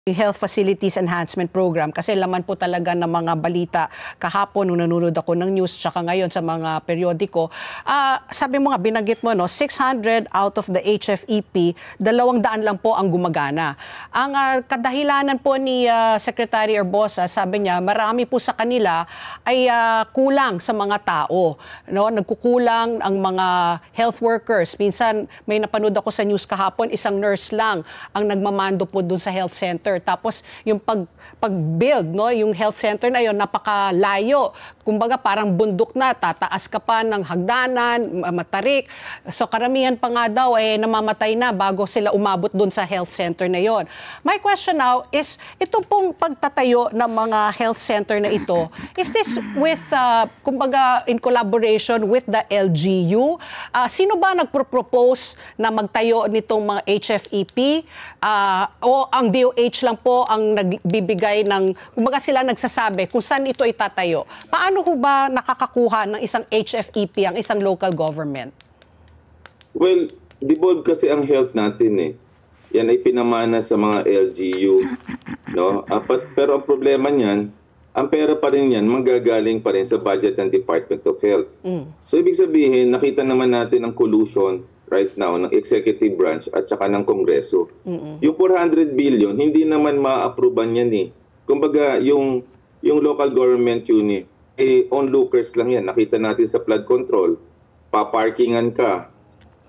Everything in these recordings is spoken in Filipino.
Health Facilities Enhancement Program kasi laman po talaga ng mga balita kahapon nung nanonood ako ng news tsaka ngayon sa mga periodiko. Sabi mo nga, binanggit mo, no, 600 out of the HFEP, 200 lang po ang gumagana. Ang kadahilanan po ni Secretary Herbosa, sabi niya, marami po sa kanila ay kulang sa mga tao. No? Nagkukulang ang mga health workers. Minsan may napanood ako sa news kahapon, isang nurse lang ang nagmamando po dun sa health center. Tapos yung pag-build, no, yung health center na yon napakalayo. Kumbaga parang bundok na, tataas ka pa ng hagdanan, matarik. So karamihan pa nga daw namamatay na bago sila umabot doon sa health center na yon. My question now is, ito pong pagtatayo ng mga health center na ito, is this with, kumbaga in collaboration with the LGU? Sino ba nagpropose na magtayo nitong mga HFEP? O ang DOH lang po ang nagbibigay ng, kumbaga sila nagsasabi kung saan ito itatayo. Paano ho ba nakakakuha ng isang HFEP ang isang local government? Well, devolve kasi ang health natin eh. Yan ay pinamana sa mga LGU. No? Pero ang problema niyan, ang pera pa rin yan, manggagaling pa rin sa budget ng Department of Health. So ibig sabihin, nakita naman natin ang collusion right now ng executive branch at saka ng Kongreso. Yung 400 billion, hindi naman ma-approvean yan eh. Kumbaga, yung local government unit, onlookers lang yan. Nakita natin sa flood control, paparkingan ka,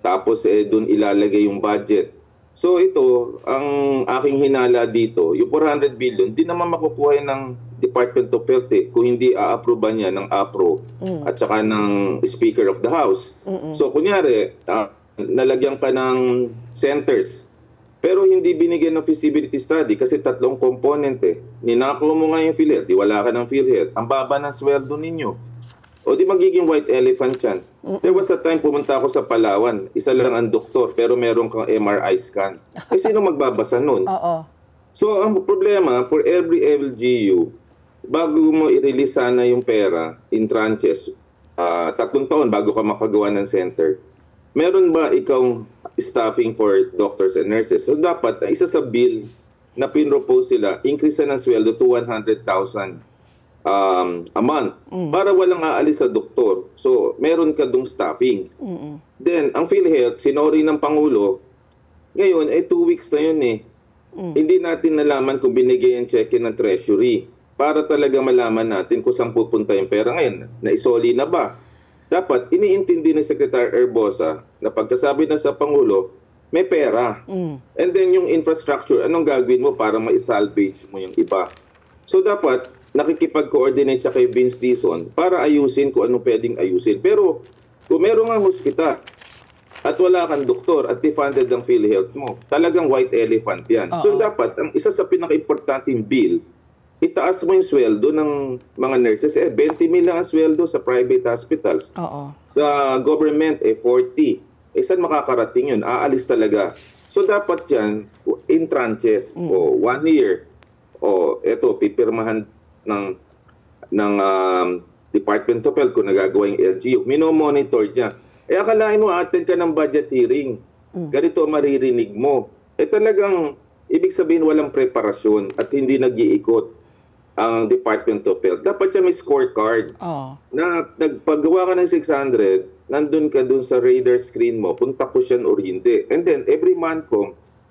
tapos dun ilalagay yung budget. So ito, ang aking hinala dito, yung 400 billion, di naman makukuha ng Department of Health kung hindi a-approvean niya ng APRO at saka ng Speaker of the House. So kunyari, nalagyan ka ng centers, pero hindi binigyan ng feasibility study kasi 3 component eh. Ninako mo nga yung PhilHealth, di wala ka ng PhilHealth. Ang baba ng sweldo ninyo. O di magiging white elephant yan. There was a time pumunta ako sa Palawan, isa lang ang doktor, pero meron kang MRI scan. Eh sino magbabasa nun? So ang problema, for every LGU, bago mo i-release sana yung pera in tranches, 3 taon bago ka makagawa ng center, meron ba ikaw staffing for doctors and nurses? So dapat, isa sa bill na pinropose sila, increase na ng sweldo to 100,000 a month para walang aalis sa doktor. So meron ka dong staffing. Then, ang PhilHealth, sinori ng Pangulo, ngayon, 2 weeks na yun eh. Hindi natin nalaman kung binigay ang check ng Treasury para talaga malaman natin kung saan pupunta yung pera ngayon. Naisoli na ba? Dapat, iniintindi ni Secretary Herbosa na pagkasabi na sa Pangulo, may pera. And then yung infrastructure, anong gagawin mo para ma-salvage mo yung iba? So dapat, nakikipag-coordinate siya kay Vince Dizon para ayusin kung anong pwedeng ayusin. Pero kung meron nga hospital at wala kang doktor at defunded ang PhilHealth mo, talagang white elephant yan. So dapat, ang isa sa pinaka-importanting bill, itaas mo yung sweldo ng mga nurses. 20 mil lang ang sweldo sa private hospitals. Sa government, 40. Saan makakarating yun? Aalis talaga. So dapat yan, in tranches, o 1 year, o eto, pipirmahan ng Department of Health kung nagagawa yung LGU. Minomonitor niya. Akalain mo, attend ka ng budget hearing. Ganito maririnig mo. Talagang, ibig sabihin walang preparasyon at hindi nag-iikot ang Department of Health. Dapat siya may scorecard na nagpagawa ka ng 600, nandun ka dun sa radar screen mo, punta ko siya or hindi. And then, every month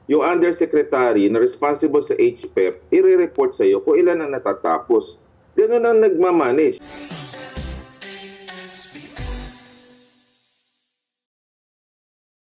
yung undersecretary na responsible sa HPEP, i-report sa'yo kung ilan ang natatapos. Ganun ang nagmamanage.